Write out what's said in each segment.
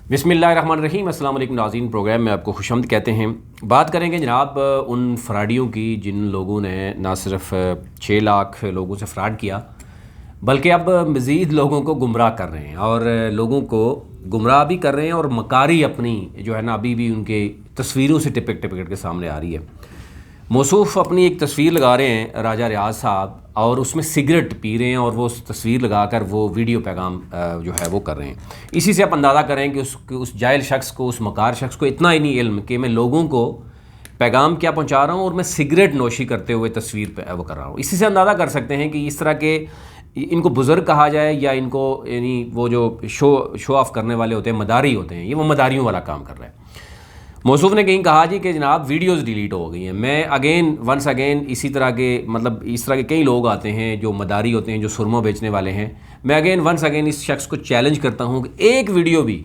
बिस्मिल्लाहिर्रहमानिर्रहीम। अस्सलाम वालेकुम नाज़रीन, प्रोग्राम में आपको खुशामद कहते हैं। बात करेंगे जनाब उन फ्रॉडियों की जिन लोगों ने ना सिर्फ 6 लाख लोगों से फ्रॉड किया बल्कि अब मज़ीद लोगों को गुमराह कर रहे हैं और लोगों को गुमराह भी कर रहे हैं और मकारी अपनी जो है ना अभी भी उनके तस्वीरों से टिपक टिपक के सामने आ रही है। मौसूफ़ अपनी एक तस्वीर लगा रहे हैं राजा रियाज साहब और उसमें सिगरेट पी रहे हैं और वो तस्वीर लगाकर वो वीडियो पैगाम जो है वो कर रहे हैं। इसी से आप अंदाज़ा करें कि उस जाहिल शख्स को, उस मकार शख्स को इतना ही नहीं इल्म कि मैं लोगों को पैगाम क्या पहुंचा रहा हूं और मैं सिगरेट नोशी करते हुए तस्वीर पे वो कर रहा हूं। इसी से अंदाज़ा कर सकते हैं कि इस तरह के इनको बुज़ुर्ग कहा जाए या इनको यानी वो जो शो ऑफ करने वाले होते हैं, मदारी होते हैं, ये वो मदारियों वाला काम कर रहे हैं। मौसूफ़ ने कहीं कहा जी कि जनाब वीडियोस डिलीट हो गई हैं। मैं वंस अगेन इसी तरह के मतलब इस तरह के कई लोग आते हैं जो मदारी होते हैं, जो सुरमा बेचने वाले हैं। मैं वंस अगेन इस शख्स को चैलेंज करता हूं कि एक वीडियो भी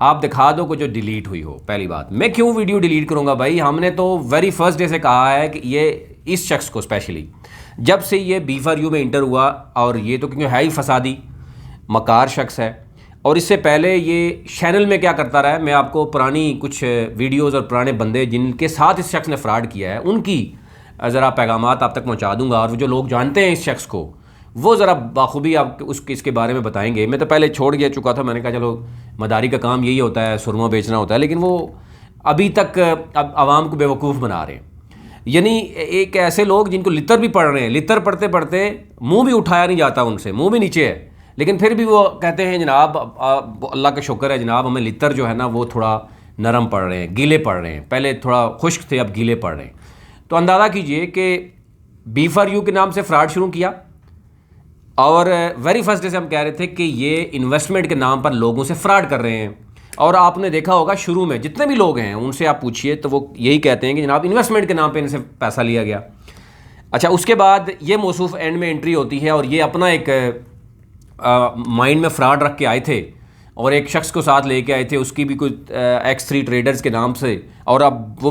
आप दिखा दो को जो डिलीट हुई हो। पहली बात, मैं क्यों वीडियो डिलीट करूंगा भाई? हमने तो वेरी फर्स्ट डे से कहा है कि ये इस शख्स को स्पेशली जब से ये B4U में इंटर हुआ, और ये तो क्योंकि है ही फसादी मकार शख्स है, और इससे पहले ये चैनल में क्या करता रहा है, मैं आपको पुरानी कुछ वीडियोस और पुराने बंदे जिनके साथ इस शख्स ने फ्रॉड किया है उनकी ज़रा पैगामात आप तक पहुंचा दूंगा, और जो लोग जानते हैं इस शख्स को वो ज़रा बाखूबी आप इसके बारे में बताएंगे। मैं तो पहले छोड़ गया चुका था, मैंने कहा चलो मदारी का काम यही होता है, सुरमा बेचना होता है, लेकिन वो अभी तक अब आवाम को बेवकूफ़ बना रहे हैं। यानी एक ऐसे लोग जिनको लितर भी पढ़ रहे हैं, लितर पढ़ते पढ़ते मुँह भी उठाया नहीं जाता उनसे, मुँह भी नीचे है, लेकिन फिर भी वो कहते हैं जनाब अल्लाह का शुक्र है जनाब, हमें लितर जो है ना वो थोड़ा नरम पड़ रहे हैं, गीले पड़ रहे हैं, पहले थोड़ा खुश्क थे अब गीले पड़ रहे हैं। तो अंदाज़ा कीजिए कि B4U के नाम से फ्रॉड शुरू किया, और वेरी फर्स्ट डे से हम कह रहे थे कि ये इन्वेस्टमेंट के नाम पर लोगों से फ्रॉड कर रहे हैं। और आपने देखा होगा शुरू में जितने भी लोग हैं उनसे आप पूछिए तो वो यही कहते हैं कि जनाब इन्वेस्टमेंट के नाम पर इनसे पैसा लिया गया। अच्छा, उसके बाद ये मौसूफ़ एंड में एंट्री होती है और ये अपना एक माइंड में फ्रॉड रख के आए थे और एक शख्स को साथ लेके आए थे, उसकी भी कुछ X3 ट्रेडर्स के नाम से, और अब वो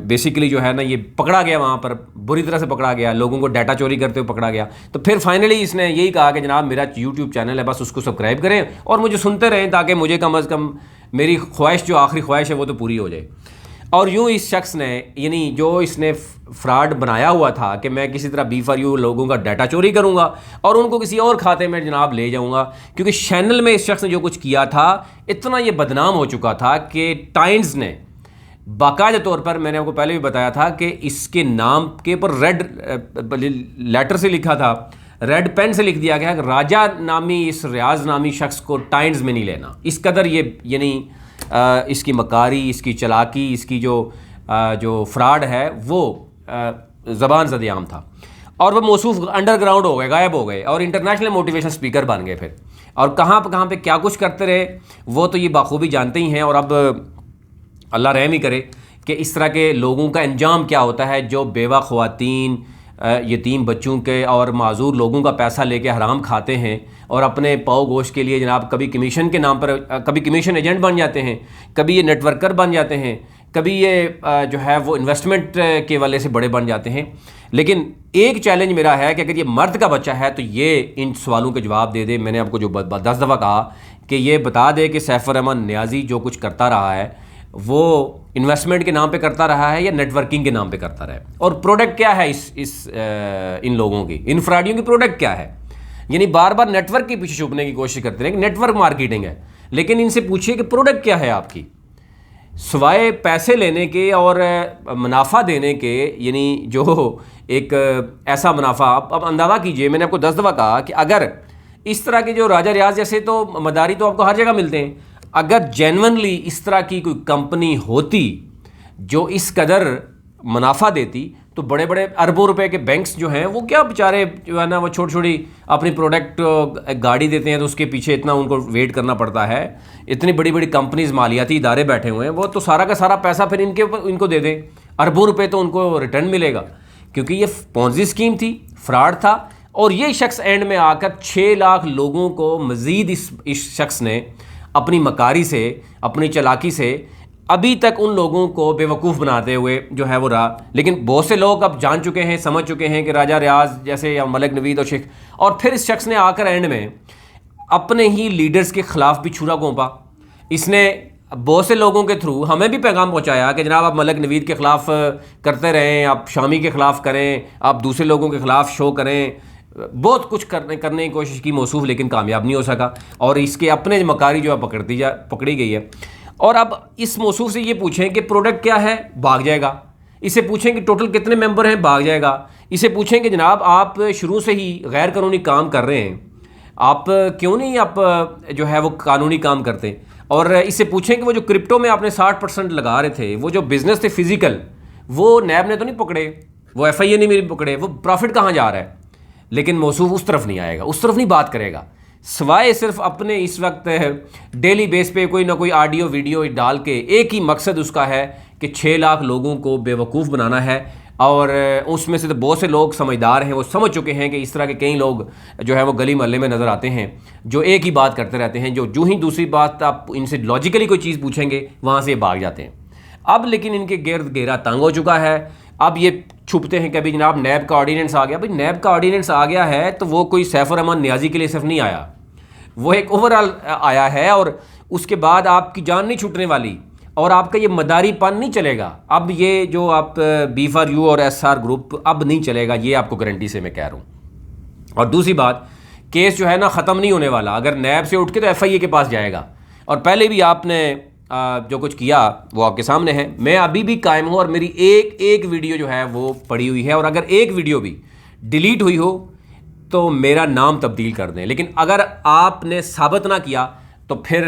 बेसिकली जो है ना ये पकड़ा गया, वहाँ पर बुरी तरह से पकड़ा गया, लोगों को डाटा चोरी करते हुए पकड़ा गया। तो फिर फाइनली इसने यही कहा कि जनाब मेरा YouTube चैनल है, बस उसको सब्सक्राइब करें और मुझे सुनते रहें ताकि मुझे कम अज़ कम मेरी ख्वाहिश, जो आखिरी ख्वाहिश है, वो तो पूरी हो जाए। और यूँ इस शख्स ने यानी जो इसने फ्रॉड बनाया हुआ था कि मैं किसी तरह B4U लोगों का डाटा चोरी करूंगा और उनको किसी और खाते में जनाब ले जाऊंगा, क्योंकि चैनल में इस शख्स ने जो कुछ किया था इतना ये बदनाम हो चुका था कि टाइम्स ने बाकायदा तौर पर, मैंने आपको पहले भी बताया था कि इसके नाम के ऊपर रेड लेटर से लिखा था, रेड पेन से लिख दिया गया कि राजा नामी इस रियाज नामी शख्स को टाइम्स में नहीं लेना। इस कदर ये यानी इसकी मकारी, इसकी चलाकी, इसकी जो फ्रॉड है वो ज़बान ज़दियाम था। और वह मौसूफ़ अंडरग्राउंड हो गए, गायब हो गए और इंटरनेशनल मोटिवेशन स्पीकर बन गए फिर, और कहाँ पे क्या कुछ करते रहे वो तो ये बाखूबी जानते ही हैं। और अब अल्लाह रहम ही करे कि इस तरह के लोगों का अंजाम क्या होता है जो बेवा ख़वातीन, यतीम बच्चों के और माजूर लोगों का पैसा लेके हराम खाते हैं और अपने पाव गोश्त के लिए जनाब कभी कमीशन के नाम पर, कभी कमीशन एजेंट बन जाते हैं, कभी ये नेटवर्कर बन जाते हैं, कभी ये जो है वो इन्वेस्टमेंट के वाले से बड़े बन जाते हैं। लेकिन एक चैलेंज मेरा है कि अगर ये मर्द का बच्चा है तो ये इन सवालों के जवाब दे दे। मैंने आपको जो 10 दफ़ा कहा कि ये बता दे कि सैफ रहमान नियाज़ी जो कुछ करता रहा है वो इन्वेस्टमेंट के नाम पे करता रहा है या नेटवर्किंग के नाम पे करता रहा है, और प्रोडक्ट क्या है इन लोगों की, इन फ्रॉडियों की प्रोडक्ट क्या है। यानी बार बार नेटवर्क के पीछे छुपने की कोशिश करते हैं कि नेटवर्क मार्केटिंग है, लेकिन इनसे पूछिए कि प्रोडक्ट क्या है आपकी, सिवाय पैसे लेने के और मुनाफा देने के। यानी जो एक ऐसा मुनाफा, अब अंदाज़ा कीजिए, मैंने आपको 10 दफ़ा कहा कि अगर इस तरह के जो राजा रियाज जैसे तो मदारी तो आपको हर जगह मिलते हैं, अगर जेन्युइनली इस तरह की कोई कंपनी होती जो इस कदर मुनाफा देती तो बड़े बड़े अरबों रुपए के बैंक्स जो हैं वो क्या बेचारे जो है ना वो छोटी छोटी अपनी प्रोडक्ट गाड़ी देते हैं तो उसके पीछे इतना उनको वेट करना पड़ता है। इतनी बड़ी बड़ी कंपनीज, मालियाती इदारे बैठे हुए हैं, वो तो सारा का सारा पैसा फिर इनको दे दें, अरबों रुपए तो उनको रिटर्न मिलेगा, क्योंकि ये पॉन्जी स्कीम थी, फ्रॉड था। और ये शख्स एंड में आकर 6 लाख लोगों को मज़ीद इस शख्स ने अपनी मकारी से, अपनी चलाकी से अभी तक उन लोगों को बेवकूफ़ बनाते हुए जो है वो रहा। लेकिन बहुत से लोग अब जान चुके हैं, समझ चुके हैं कि राजा रियाज जैसे या मलिक नवीद और शेख, और फिर इस शख्स ने आकर एंड में अपने ही लीडर्स के ख़िलाफ़ भी छुरा घोंपा इसने बहुत से लोगों के थ्रू हमें भी पैगाम पहुंचाया कि जनाब आप मलिक नवीद के ख़िलाफ़ करते रहें, आप शामी के ख़िलाफ़ करें, आप दूसरे लोगों के ख़िलाफ़ शो करें, बहुत कुछ करने की कोशिश की मौसूफ, लेकिन कामयाब नहीं हो सका और इसके अपने मकारी जो है पकड़ी गई है। और अब इस मौसूफ से ये पूछें कि प्रोडक्ट क्या है, भाग जाएगा। इसे पूछें कि टोटल कितने मेंबर हैं, भाग जाएगा। इसे पूछें कि जनाब आप शुरू से ही गैर कानूनी काम कर रहे हैं, आप क्यों नहीं आप जो है वो कानूनी काम करते। और इससे पूछें कि वो जो क्रिप्टो में आपने 60% लगा रहे थे, वो जो बिज़नेस थे फिजिकल, वो नैब ने तो नहीं पकड़े, वो FIA ने मेरी पकड़े, वो प्रॉफिट कहाँ जा रहा है। लेकिन मौसूफ उस तरफ नहीं आएगा, उस तरफ नहीं बात करेगा, सिवाय सिर्फ अपने इस वक्त डेली बेस पे कोई ना कोई ऑडियो वीडियो डाल के एक ही मकसद उसका है कि 6 लाख लोगों को बेवकूफ़ बनाना है। और उसमें से तो बहुत से लोग समझदार हैं, वो समझ चुके हैं कि इस तरह के कई लोग जो है वो गली मोहल्ले में नज़र आते हैं जो एक ही बात करते रहते हैं, जो ही दूसरी बात आप इनसे लॉजिकली कोई चीज़ पूछेंगे वहाँ से भाग जाते हैं। अब लेकिन इनके गिर्द घेरा तंग हो चुका है। अब ये छुपते हैं कि अभी जनाब नैब का ऑर्डिनेंस आ गया। भाई नैब का ऑर्डिनेंस आ गया है तो वो कोई सैफ-उर-रहमान नियाज़ी के लिए सिर्फ नहीं आया, वो एक ओवरऑल आया है और उसके बाद आपकी जान नहीं छूटने वाली और आपका ये मदारीपन नहीं चलेगा। अब ये जो आप B4U और SR ग्रुप अब नहीं चलेगा, ये आपको गारंटी से मैं कह रहा हूँ। और दूसरी बात, केस जो है ना ख़त्म नहीं होने वाला, अगर नैब से उठ के तो FIA के पास जाएगा। और पहले भी आपने जो कुछ किया वो आपके सामने है। मैं अभी भी कायम हूँ और मेरी एक वीडियो जो है वो पड़ी हुई है, और अगर एक वीडियो भी डिलीट हुई हो तो मेरा नाम तब्दील कर दें। लेकिन अगर आपने साबित ना किया तो फिर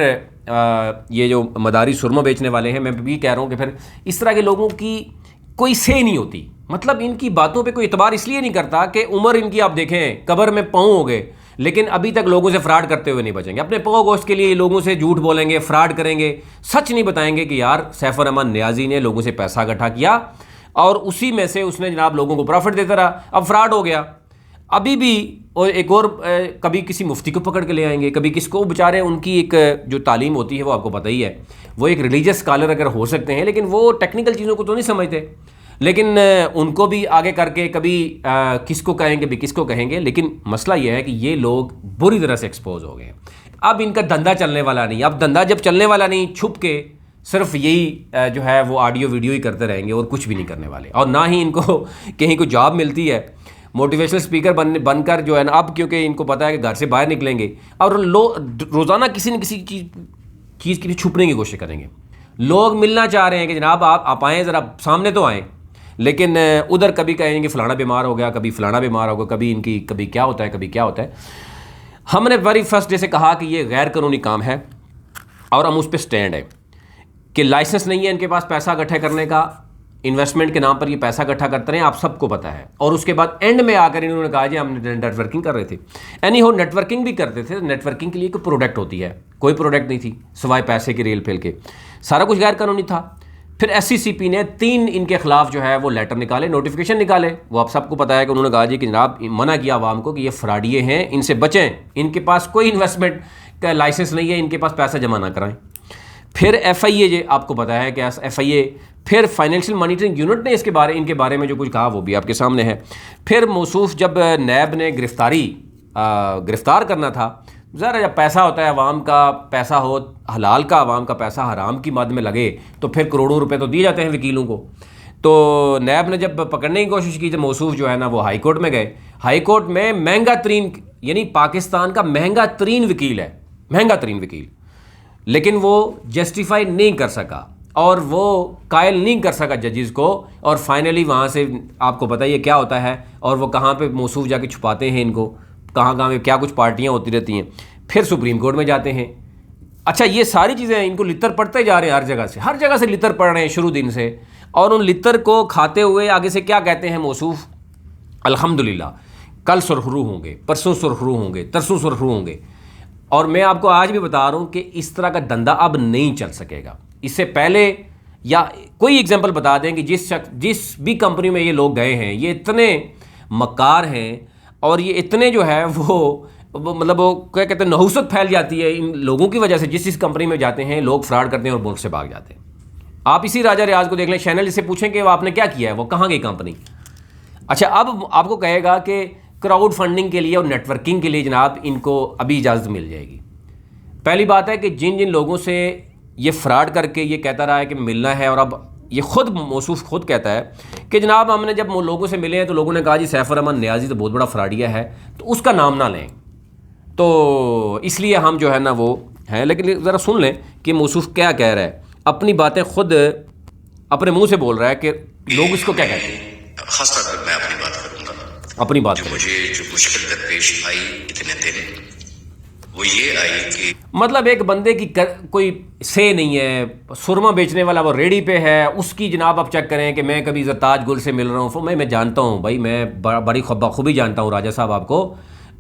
ये जो मदारी सुरमा बेचने वाले हैं, मैं भी कह रहा हूँ कि फिर इस तरह के लोगों की कोई से नहीं होती, मतलब इनकी बातों पे कोई इतबार इसलिए नहीं करता कि उम्र इनकी आप देखें कब्र में पाँव हो गए, लेकिन अभी तक लोगों से फ्रॉड करते हुए नहीं बचेंगे। अपने पाँव गोश्त के लिए लोगों से झूठ बोलेंगे, फ्रॉड करेंगे, सच नहीं बताएंगे कि यार सैफ-उर-रहमान नियाज़ी ने लोगों से पैसा इकट्ठा किया और उसी में से उसने जनाब लोगों को प्रॉफिट देता रहा, अब फ्रॉड हो गया। अभी भी और एक और कभी किसी मुफ्ती को पकड़ के ले आएंगे, कभी किसको, बेचारे उनकी एक जो तालीम होती है वो आपको पता ही है, वो एक रिलीजियस स्कॉलर अगर हो सकते हैं लेकिन वो टेक्निकल चीज़ों को तो नहीं समझते, लेकिन उनको भी आगे करके कभी किसको कहेंगे भी किसको कहेंगे। लेकिन मसला ये है कि ये लोग बुरी तरह से एक्सपोज हो गए। अब इनका धंधा चलने वाला नहीं, अब धंधा जब चलने वाला नहीं, छुप के सिर्फ यही जो है वो ऑडियो वीडियो ही करते रहेंगे और कुछ भी नहीं करने वाले। और ना ही इनको कहीं कोई जॉब मिलती है, मोटिवेशनल स्पीकर बनकर जो है ना, अब क्योंकि इनको पता है कि घर से बाहर निकलेंगे और रोज़ाना किसी न किसी चीज़ के लिए छुपने की कोशिश करेंगे। लोग मिलना चाह रहे हैं कि जनाब आप आएँ, ज़रा सामने तो आएँ, लेकिन उधर कभी कहेंगे फ़लाना बीमार हो गया, कभी फ़लाना बीमार हो गया, कभी क्या होता है, कभी क्या होता है। हमने वेरी फर्स्ट डे से कहा कि ये गैर कानूनी काम है और हम उस पर स्टैंड है कि लाइसेंस नहीं है इनके पास पैसा इकट्ठा करने का, इन्वेस्टमेंट के नाम पर ये पैसा इकट्ठा करते रहे, आप सबको पता है। और उसके बाद एंड में आकर इन्होंने कहा जी हम नेटवर्किंग कर रहे थे। एनी हो नेटवर्किंग भी करते थे, नेटवर्किंग के लिए कोई प्रोडक्ट होती है, कोई प्रोडक्ट नहीं थी सिवाय पैसे के रेल फेल के, सारा कुछ गैर कानूनी था। फिर SCCP ने 3 इनके खिलाफ जो है वो लेटर निकाले, नोटिफिकेशन निकाले, वो आप सबको पता है कि उन्होंने कहा जी कि जनाब मना किया आवाम को कि ये फ्रॉडिये हैं, इनसे बचें, इनके पास कोई इन्वेस्टमेंट का लाइसेंस नहीं है, इनके पास पैसा जमा ना कराएं। फिर FIA जो आपको पता है कि FIA, फिर फाइनेंशियल मॉनिटरिंग यूनिट ने इनके बारे में जो कुछ कहा वो भी आपके सामने है। फिर मौसूफ जब नैब ने गिरफ्तार करना था, ज़रा जब पैसा होता है, अवाम का पैसा हो हलाल का, अवाम का पैसा हराम की मद में लगे तो फिर करोड़ों रुपए तो दिए जाते हैं वकीलों को। तो नैब ने जब पकड़ने की कोशिश की तो मौसूफ जो है ना वो हाई कोर्ट में गए। हाई कोर्ट में महंगा तरीन, यानी पाकिस्तान का महंगा तरीन वकील है, महंगा तरीन वकील, लेकिन वो जस्टिफाई नहीं कर सका और वो कायल नहीं कर सका जजेस को। और फाइनली वहाँ से आपको पता ही है क्या होता है, और वो कहाँ पे मौसूफ जाके छुपाते हैं इनको, कहाँ में क्या कुछ पार्टियाँ होती रहती हैं। फिर सुप्रीम कोर्ट में जाते हैं। अच्छा, ये सारी चीज़ें इनको लितर पड़ते जा रहे हैं, हर जगह से लितर पड़ रहे हैं शुरू दिन से। और उन लितर को खाते हुए आगे से क्या कहते हैं मौसूफ, अल्हम्दुलिल्लाह कल सुरखरू होंगे, परसों सुरखरू होंगे, तरसों सुरखरू होंगे। और मैं आपको आज भी बता रहा हूँ कि इस तरह का धंधा अब नहीं चल सकेगा। इससे पहले या कोई एग्जांपल बता दें कि जिस भी कंपनी में ये लोग गए हैं, ये इतने मक्कार हैं और ये इतने जो है वो मतलब वो क्या कहते हैं, नहुसत फैल जाती है इन लोगों की वजह से। जिस कंपनी में जाते हैं लोग फ्रॉड करते हैं और मुल्क से भाग जाते हैं। आप इसी राजा रियाज को देख लें, चैनल से पूछें कि आपने क्या किया है, वो कहाँ गई कंपनी। अच्छा, अब आपको कहेगा कि क्राउड फंडिंग के लिए और नेटवर्किंग के लिए जनाब इनको अभी इजाज़त मिल जाएगी। पहली बात है कि जिन जिन लोगों से ये फ़्रॉड करके ये कहता रहा है कि मिलना है, और अब ये ख़ुद मौसूफ़ खुद कहता है कि जनाब हमने जब लोगों से मिले हैं तो लोगों ने कहा जी सैफुर्रहमान नियाज़ी तो बहुत बड़ा फ्रॉडिया है, तो उसका नाम ना लें, तो इसलिए हम जो है ना वो हैं। लेकिन ज़रा सुन लें कि मौसूफ़ क्या कह रहा है, अपनी बातें खुद अपने मुंह से बोल रहा है कि लोग इसको क्या कहते हैं। खासतौर पर मैं अपनी बात करूंगा, अपनी बात मुझे जो मुश्किल दरपेश आई इतने दिन, वो ये आई कि मतलब एक बंदे की कोई से नहीं है, सुरमा बेचने वाला वो रेडी पे है, उसकी जनाब आप चेक करें कि मैं कभी ज़रताज गुल से मिल रहा हूँ, मैं जानता हूँ भाई, मैं बड़ी बखूबी जानता हूँ राजा साहब आपको,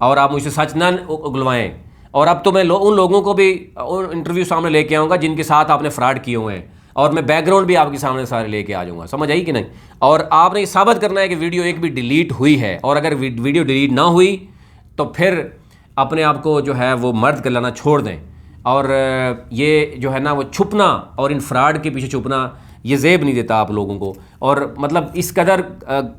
और आप मुझसे सच ना उगलवाएं। और अब तो मैं उन लोगों को भी इंटरव्यू सामने लेके आऊँगा जिनके साथ आपने फ्रॉड किए हुए हैं, और मैं बैकग्राउंड भी आपके सामने सारे लेके आ जाऊँगा, समझ आई कि नहीं। और आपने ये साबित करना है कि वीडियो एक भी डिलीट हुई है, और अगर वीडियो डिलीट ना हुई तो फिर अपने आप को जो है वो मर्द कर लाना छोड़ दें, और ये जो है ना वो छुपना और इन फ्रॉड के पीछे छुपना ये ज़ेब नहीं देता आप लोगों को। और मतलब इस कदर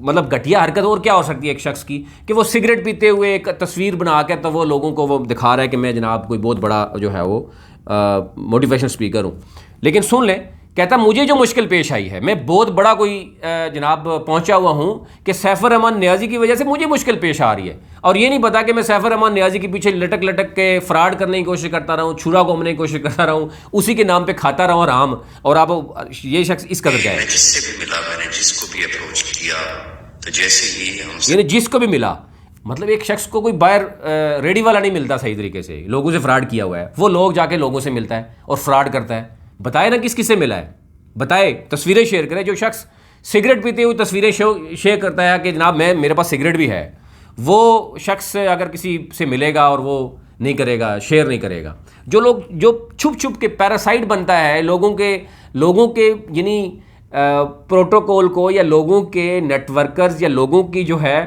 मतलब घटिया हरकत और क्या हो सकती है एक शख्स की कि वो सिगरेट पीते हुए एक तस्वीर बना के तो वो लोगों को वो दिखा रहा है कि मैं जनाब कोई बहुत बड़ा जो है वो मोटिवेशन स्पीकर हूँ। लेकिन सुन लें, कहता मुझे जो मुश्किल पेश आई है, मैं बहुत बड़ा कोई जनाब पहुंचा हुआ हूं कि सैफुर्रहमान नियाज़ी की वजह से मुझे मुश्किल पेश आ रही है, और ये नहीं पता कि मैं सैफुर्रहमान नियाज़ी के पीछे लटक लटक के फ्रॉड करने की कोशिश करता रहा हूँ, छुरा घूमने की कोशिश करता रहा हूँ, उसी के नाम पे खाता रहा हूँ आराम। और आप ये शख्स इस कदर क्या है, जिससे भी मिला, मैंने जिसको भी अप्रोच किया, तो जैसे ही हम यानी जिसको भी मिला, मतलब एक शख्स को कोई बाहर रेडी वाला नहीं मिलता सही तरीके से, लोगों से फ्रॉड किया हुआ है, वो लोग जाके लोगों से मिलता है और फ्रॉड करता है। बताए ना किस किस से मिला है, बताए, तस्वीरें शेयर करें। जो शख्स सिगरेट पीते हुए तस्वीरें शेयर करता है कि जनाब मैं मेरे पास सिगरेट भी है, वो शख्स अगर किसी से मिलेगा और वो नहीं करेगा, शेयर नहीं करेगा। जो लोग जो छुप छुप के पैरासाइट बनता है लोगों के यानी प्रोटोकॉल को, या लोगों के नेटवर्कर्स, या लोगों की जो है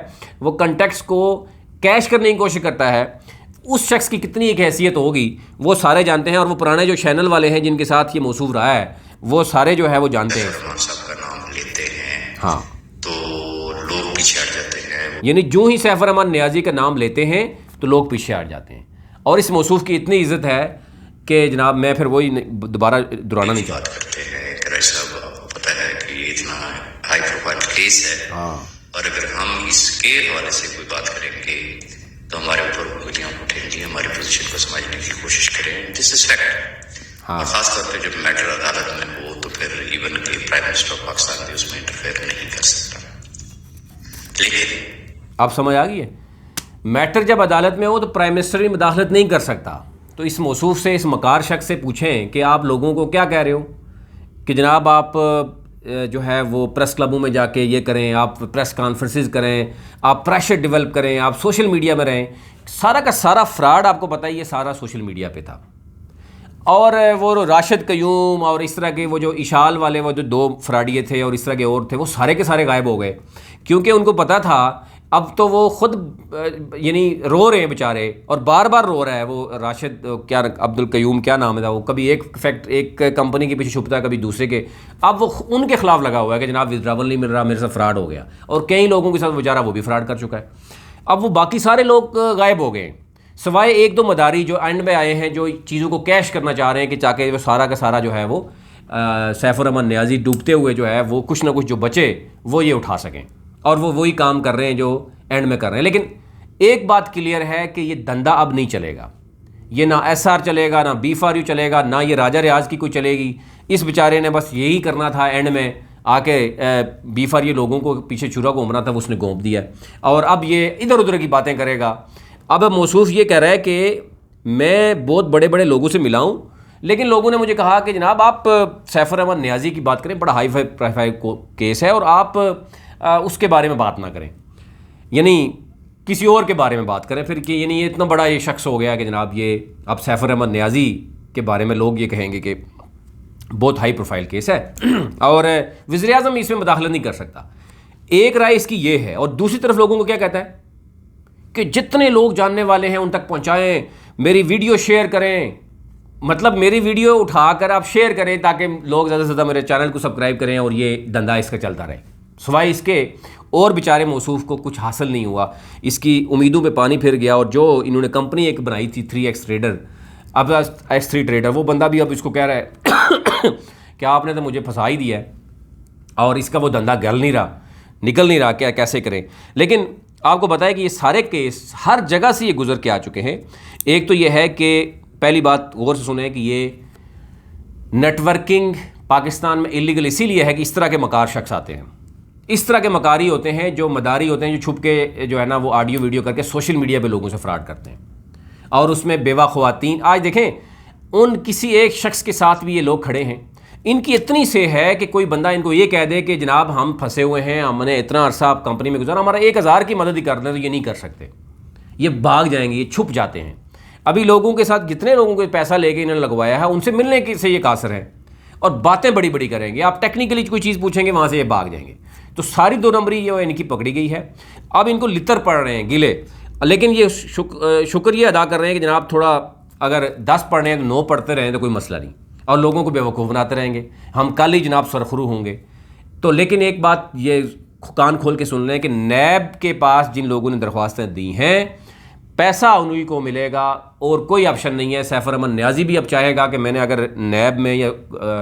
वो कंटेक्ट्स को कैश करने की कोशिश करता है, उस शख्स की कितनी एक हैसियत होगी वो सारे जानते हैं। और वो पुराने जो चैनल वाले हैं जिनके साथ ये मौसूफ रहा है वो सारे जो है वो जानते हैं। साहब का नाम लेते हैं हाँ, तो लोग पीछे हट जाते हैं, यानी जो ही सैफुर्रहमान नियाज़ी का नाम लेते हैं तो लोग पीछे हट जाते हैं। और इस मौसूफ की इतनी इज्जत है कि जनाब मैं फिर वही दोबारा दोहराना नहीं चाहता। करते हैं कि साहब आपको पता है कि ये इतना हाई प्रोफाइल केस है, हाँ, और अगर हम इसके हवाले से कोई बात करेंगे तो हमारे ऊपर उंगलियां उठेंगी, हमारी पोजीशन को समझने की कोशिश करें। This is fact. हाँ, और खासतौर पे जब मैटर अदालत में हो तो फिर इवन के प्राइम मिनिस्टर ऑफ पाकिस्तान भी उसमें इंटरफेयर नहीं कर सकता। लेकिन आप समझ आ गई है, मैटर जब अदालत में हो तो प्राइम मिनिस्टर भी मुदाखलत नहीं कर सकता। तो इस मौसूफ से, इस मकार शख्स से पूछें कि आप लोगों को क्या कह रहे हो कि जनाब आप जो है वो प्रेस क्लबों में जाके ये करें, आप प्रेस कॉन्फ्रेंसेस करें, आप प्रेशर डेवलप करें, आप सोशल मीडिया में रहें। सारा का सारा फ्रॉड आपको पता ही है, सारा सोशल मीडिया पे था। और वो राशिद कयूम और इस तरह के वो जो इशाल वाले वो जो दो फ्रॉडिये थे और इस तरह के और थे, वो सारे के सारे गायब हो गए, क्योंकि उनको पता था अब तो वो खुद यानी रो रहे हैं बेचारे, और बार बार रो रहा है वो राशिद, क्या अब्दुल कयूम क्या नाम था वो, कभी एक कंपनी के पीछे छुपता है, कभी दूसरे के। अब वो उनके खिलाफ लगा हुआ है कि जनाब विड्रावल नहीं मिल रहा, मेरे साथ फ्रॉड हो गया, और कई लोगों के साथ बेचारा वो भी फ्रॉड कर चुका है। अब वो बाकी सारे लोग गायब हो गए, सिवाय एक दो मदारी जो एंड में आए हैं, जो चीज़ों को कैश करना चाह रहे हैं कि ताकि वो सारा का सारा जो है वो सैफुर्रहमान नियाज़ी डूबते हुए जो है वो कुछ ना कुछ जो बचे वो ये उठा सकें, और वो वही काम कर रहे हैं जो एंड में कर रहे हैं। लेकिन एक बात क्लियर है कि ये धंधा अब नहीं चलेगा, ये ना SR चलेगा, ना B4U चलेगा, ना ये राजा रियाज की कोई चलेगी। इस बेचारे ने बस यही करना था, एंड में आके B4U लोगों को पीछे छुरा घूमना था, वो उसने घोंप दिया, और अब ये इधर उधर की बातें करेगा। अब मौसूफ ये कह रहा है कि मैं बहुत बड़े बड़े लोगों से मिला हूँ, लेकिन लोगों ने मुझे कहा कि जनाब आप सैफुर्रहमान नियाज़ी की बात करें, बड़ा हाई प्रोफाइल केस है, और आप उसके बारे में बात ना करें, यानी किसी और के बारे में बात करें फिर, कि यानी ये इतना बड़ा ये शख्स हो गया कि जनाब ये अब सैफुर्रहमान नियाज़ी के बारे में लोग ये कहेंगे कि बहुत हाई प्रोफाइल केस है और वज़ीर आज़म इसमें मुदाखलत नहीं कर सकता। एक राय इसकी ये है, और दूसरी तरफ लोगों को क्या कहता है कि जितने लोग जानने वाले हैं उन तक पहुँचाएँ, मेरी वीडियो शेयर करें, मतलब मेरी वीडियो उठाकर आप शेयर करें ताकि लोग ज़्यादा से ज़्यादा मेरे चैनल को सब्सक्राइब करें और ये धंधा इसका चलता रहे। सिवाय इसके और बेचारे मौसूफ को कुछ हासिल नहीं हुआ, इसकी उम्मीदों पे पानी फिर गया। और जो इन्होंने कंपनी एक बनाई थी 3X ट्रेडर, अब S3 ट्रेडर, वो बंदा भी अब इसको कह रहा है क्या आपने तो मुझे फंसा ही दिया है और इसका वो धंधा गल नहीं रहा, निकल नहीं रहा, क्या कैसे करें। लेकिन आपको बताया कि ये सारे केस हर जगह से ये गुजर के आ चुके हैं। एक तो ये है कि पहली बात गौर से सुने कि ये नेटवर्किंग पाकिस्तान में इलीगल इसीलिए है कि इस तरह के मकार शख्स आते हैं, इस तरह के मकारी होते हैं, जो मदारी होते हैं, जो छुप के जो है ना वो ऑडियो वीडियो करके सोशल मीडिया पे लोगों से फ्रॉड करते हैं। और उसमें बेवा ख़वातीन, आज देखें उन किसी एक शख्स के साथ भी ये लोग खड़े हैं, इनकी इतनी से है कि कोई बंदा इनको ये कह दे कि जनाब हम फंसे हुए हैं, हमने इतना अरसा आप कंपनी में गुजारा, हमारा 1000 की मदद ही कर दें, तो ये नहीं कर सकते, ये भाग जाएंगे, ये छुप जाते हैं। अभी लोगों के साथ जितने लोगों को पैसा लेके इन्होंने लगवाया है उनसे मिलने की से ये कासर है और बातें बड़ी बड़ी करेंगे। आप टेक्निकली कोई चीज़ पूछेंगे वहाँ से ये भाग जाएंगे। तो सारी 2 नंबरी ये इनकी पकड़ी गई है। अब इनको लितर पड़ रहे हैं गिले, लेकिन ये शुक्रिया अदा कर रहे हैं कि जनाब थोड़ा अगर 10 पढ़ रहे हैं तो 9 पढ़ते रहें तो कोई मसला नहीं, और लोगों को बेवकूफ़ बनाते रहेंगे, हम कल ही जनाब सरखरू होंगे। तो लेकिन एक बात ये कान खोल के सुन लें कि नैब के पास जिन लोगों ने दरख्वास्तें दी हैं पैसा उन्हीं को मिलेगा और कोई ऑप्शन नहीं है। सैफर अहमद नियाज़ी भी अब चाहेगा कि मैंने अगर नैब में या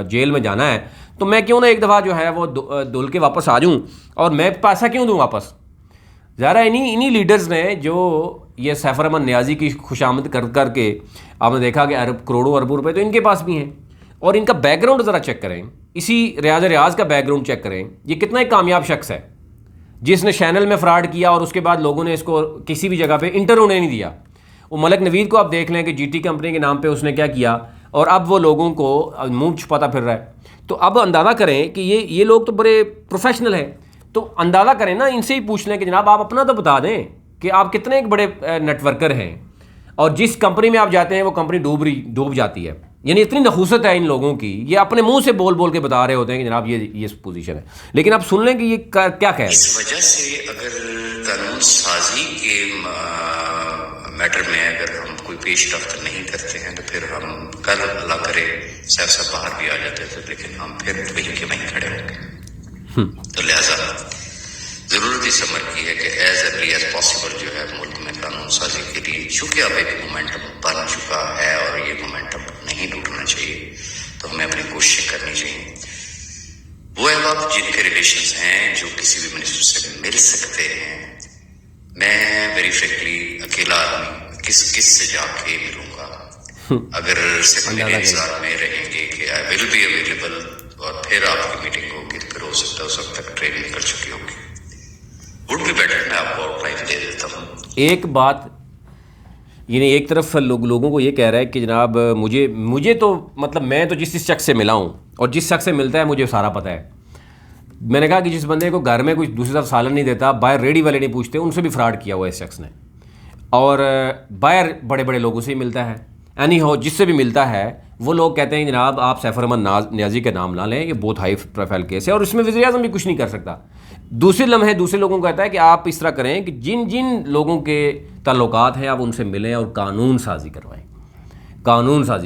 जेल में जाना है तो मैं क्यों ना एक दफ़ा जो है वो धुल के वापस आ जाऊँ, और मैं पैसा क्यों दूँ वापस। ज़रा इन्हीं लीडर्स ने जो ये सैफर अहमद नियाज़ी की खुशामद कर के आपने देखा कि करोड़ों अरबों रुपए तो इनके पास भी हैं। और इनका बैकग्राउंड ज़रा चेक करें, इसी रियाज का बैकग्राउंड चेक करें, ये कितना एक कामयाब शख्स है जिसने चैनल में फ्रॉड किया और उसके बाद लोगों ने इसको किसी भी जगह पे इंटर होने नहीं दिया। वो मलिक नवीद को आप देख लें कि जीटी कंपनी के नाम पे उसने क्या किया, और अब वो लोगों को मुंह छुपाता फिर रहा है। तो अब अंदाज़ा करें कि ये लोग तो बड़े प्रोफेशनल हैं, तो अंदाज़ा करें ना, इनसे ही पूछ लें कि जनाब आप अपना तो बता दें कि आप कितने एक बड़े नेटवर्कर हैं, और जिस कंपनी में आप जाते हैं वो कंपनी डूब जाती है। यानी इतनी नखूसत है इन लोगों की, ये अपने मुंह से बोल बोल के बता रहे होते हैं कि जनाब ये पोजीशन है, लेकिन आप सुन लें कि ये क्या कह रहे हैं। इस वजह से अगर कानून साजी के मैटर में अगर हम कोई पेशरफ्त नहीं करते हैं तो फिर हम कल अल्लाह करे सब बाहर भी आ जाते थे, लेकिन हम फिर वहीं के वहीं खड़े होंगे। तो लिहाजा जरूरत इस अमर की है कि एज अर्ली एज पॉसिबल जो है मुल्क में कानून साजी के लिए, चूंकि अब एक मोमेंटम बन चुका है और ये मोमेंटम नहीं टूटना चाहिए, तो हमें अपनी कोशिश करनी चाहिए। वो अहबाब जिनके रिलेशंस हैं जो किसी भी मिनिस्टर से मिल सकते हैं, मैं वेरी फ्रैंकली अकेला आदमी किस से जाके मिलूंगा। अगर सिर्फ मेरे इंतजार में रहेंगे कि आई विल बी अवेलेबल और फिर आपकी मीटिंग होगी, तो फिर हो सकता है उस वक्त तक ट्रेनिंग निकल चुकी होगी। वुड बी बेटर, मैं आपको आउटलाइन दे देता हूँ। एक बात यानी एक तरफ लोगों को ये कह रहा है कि जनाब मुझे तो मतलब मैं तो जिस शख्स से मिला हूँ और जिस शख्स से मिलता है मुझे सारा पता है। मैंने कहा कि जिस बंदे को घर में कुछ दूसरी तरफ सालन नहीं देता, बाहर रेडी वाले नहीं पूछते, उनसे भी फ्रॉड किया हुआ है इस शख्स ने, और बाहर बड़े बड़े लोगों से ही मिलता है। एनी हो जिससे भी मिलता है वो लोग कहते हैं जनाब आप सैफर अहमद नियाज़ी का नाम ना लें, ये बहुत हाई प्रोफाइल केस है और इसमें वज़ीर आज़म भी कुछ नहीं कर सकता। दूसरे लम्हे दूसरे लोगों को कहता है कि आप इस तरह करें कि जिन जिन लोगों के ताल्लुकात हैं आप उनसे मिलें और कानून साजी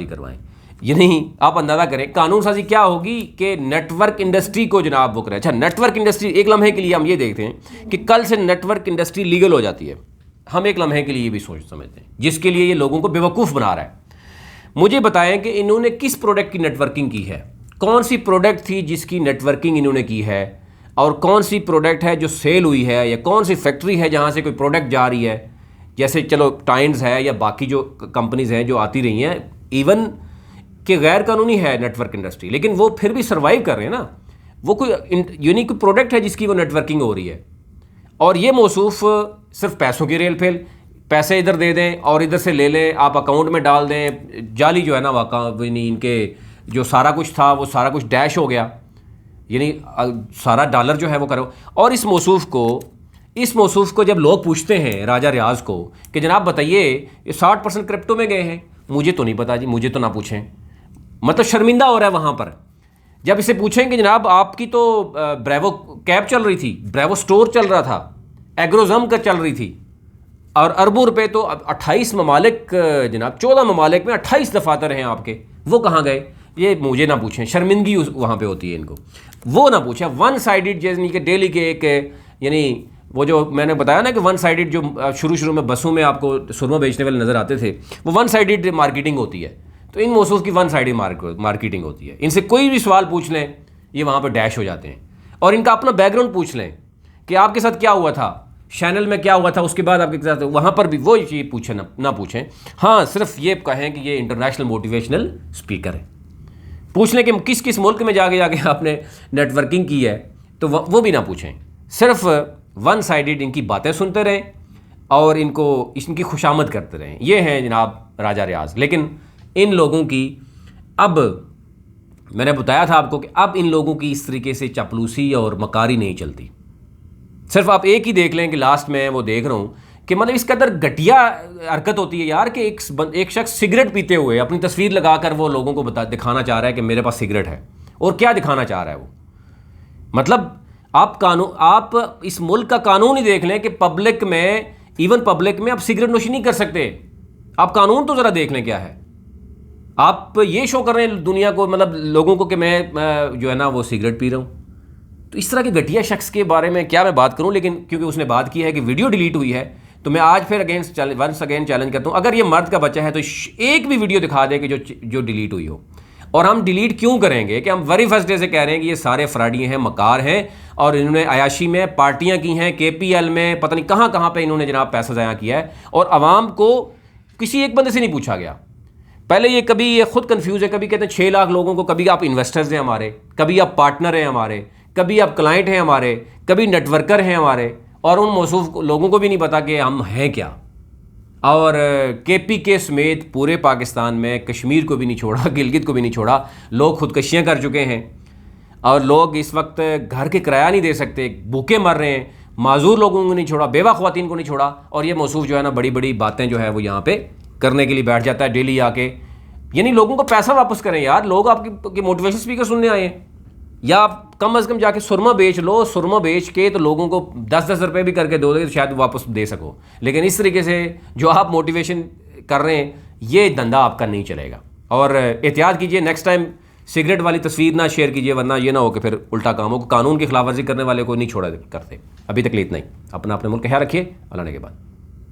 करवाएं। ये नहीं, आप अंदाज़ा करें कानून साजी क्या होगी कि नेटवर्क इंडस्ट्री को जनाब वो करें। अच्छा, नेटवर्क इंडस्ट्री, एक लम्हे के लिए हम ये देखते हैं कि कल से नेटवर्क इंडस्ट्री लीगल हो जाती है, हम एक लम्हे के लिए भी सोच समझते हैं, जिसके लिए ये लोगों को बेवकूफ़ बना रहा है। मुझे बताएं कि इन्होंने किस प्रोडक्ट की नेटवर्किंग की है, कौन सी प्रोडक्ट थी जिसकी नेटवर्किंग इन्होंने की है, और कौन सी प्रोडक्ट है जो सेल हुई है, या कौन सी फैक्ट्री है जहाँ से कोई प्रोडक्ट जा रही है। जैसे चलो टाइम्स है या बाकी जो कंपनीज़ हैं जो आती रही हैं, इवन कि गैर कानूनी है नेटवर्क इंडस्ट्री, लेकिन वो फिर भी सर्वाइव कर रहे हैं ना। वो कोई यूनिक प्रोडक्ट है जिसकी वो नेटवर्किंग हो रही है, और ये मौसूफ सिर्फ पैसों की रेल फेल, पैसे इधर दे दें और इधर से ले लें, आप अकाउंट में डाल दें, जाली जो है ना वाक़ा नहीं, इनके जो सारा कुछ था वो सारा कुछ डैश हो गया, यानी सारा डॉलर जो है वो करो। और इस मौसूफ को जब लोग पूछते हैं राजा रियाज को कि जनाब बताइए ये 60% क्रिप्टो में गए हैं, मुझे तो नहीं पता जी, मुझे तो ना पूछें, मतलब शर्मिंदा हो रहा है वहाँ पर। जब इसे पूछें कि जनाब आपकी तो ब्रेवो कैब चल रही थी, ब्रेवो स्टोर चल रहा था, एग्रोजम का चल रही थी, और अरबों रुपए तो 28 ममालिक जनाब 14 ममालिक में 28 दफातर हैं आपके, वो कहाँ गए, ये मुझे ना पूछें। शर्मिंदगी वहाँ पे होती है इनको, वो ना पूछें। वन साइडेड यानी कि डेली के एक, यानी वो जो मैंने बताया ना कि वन साइडेड जो शुरू में बसों में आपको सुरमा बेचने वाले नज़र आते थे, वो वन साइडेड मार्केटिंग होती है। तो इन मौसूफ की वन साइडेड मार्केटिंग होती है। इनसे कोई भी सवाल पूछ लें ये वहाँ पर डैश हो जाते हैं, और इनका अपना बैकग्राउंड पूछ लें कि आपके साथ क्या हुआ था, चैनल में क्या हुआ था, उसके बाद आपके साथ, वहाँ पर भी वो चीज़ पूछें ना पूछें। हाँ, सिर्फ ये कहें कि ये इंटरनेशनल मोटिवेशनल स्पीकर है। पूछ लें कि किस किस मुल्क में जाके आपने नेटवर्किंग की है, तो वो भी ना पूछें। सिर्फ वन साइडेड इनकी बातें सुनते रहें और इनकी खुशामद करते रहें। ये हैं जनाब राजा रियाज। लेकिन इन लोगों की, अब मैंने बताया था आपको कि अब इन लोगों की इस तरीके से चापलूसी और मकारी नहीं चलती। सिर्फ आप एक ही देख लें कि लास्ट में वो देख रहा हूँ कि मतलब इस कदर घटिया हरकत होती है यार कि एक शख्स सिगरेट पीते हुए अपनी तस्वीर लगाकर वो लोगों को दिखाना चाह रहा है कि मेरे पास सिगरेट है। और क्या दिखाना चाह रहा है वो? मतलब आप इस मुल्क का कानून ही देख लें कि पब्लिक में आप सिगरेट नोशी नहीं कर सकते। आप कानून तो ज़रा देख लें क्या है। आप ये शो कर रहे हैं दुनिया को, मतलब लोगों को, कि मैं जो है ना वो सिगरेट पी रहा हूँ। तो इस तरह के घटिया शख्स के बारे में क्या मैं बात करूं, लेकिन क्योंकि उसने बात की है कि वीडियो डिलीट हुई है, तो मैं आज फिर वंस अगेन चैलेंज करता हूं, अगर ये मर्द का बच्चा है तो एक भी वीडियो दिखा दे कि जो डिलीट हुई हो। और हम डिलीट क्यों करेंगे कि हम वेरी फर्स्ट डे से कह रहे हैं कि ये सारे फ्रॉडिये हैं, मकार हैं, और इन्होंने अयाशी में पार्टियां की हैं, KPL में पता नहीं कहाँ कहाँ पर इन्होंने जनाब पैसा ज़ाया किया है, और आवाम को किसी एक बंदे से नहीं पूछा गया। पहले ये खुद कंफ्यूज है, कभी कहते हैं 6 लाख लोगों को, कभी आप इन्वेस्टर्स हैं हमारे, कभी आप पार्टनर हैं हमारे, कभी आप क्लाइंट हैं हमारे, कभी नेटवर्कर हैं हमारे, और उन मौसूफ लोगों को भी नहीं पता कि हम हैं क्या। और KPK समेत पूरे पाकिस्तान में कश्मीर को भी नहीं छोड़ा, गिलगित को भी नहीं छोड़ा, लोग खुदकशियाँ कर चुके हैं, और लोग इस वक्त घर के किराया नहीं दे सकते, भूखे मर रहे हैं, माजूर लोगों को नहीं छोड़ा, बेवा ख्वातीन को नहीं छोड़ा, और ये मौसूफ जो है ना बड़ी बड़ी बातें जो है वो यहाँ पे करने के लिए बैठ जाता है डेली आके। यानी लोगों को पैसा वापस करें यार, लोग आपकी मोटिवेशन स्पीकर सुनने आए हैं, या आप कम अज़ कम जाके सुरमा बेच लो, सुरमा बेच के तो लोगों को 10-10 रुपये भी करके दो तो शायद वापस दे सको। लेकिन इस तरीके से जो आप मोटिवेशन कर रहे हैं, ये धंधा आपका नहीं चलेगा। और एहतियात कीजिए, नेक्स्ट टाइम सिगरेट वाली तस्वीर ना शेयर कीजिए, वरना ये ना हो कि फिर उल्टा काम हो, कानून की खिलाफ वर्जी करने वाले को नहीं छोड़ा करते। अभी तक इतना ही। अपना अपने मुल्क का ख्याल रखिए। अल्लाह ने के बाद।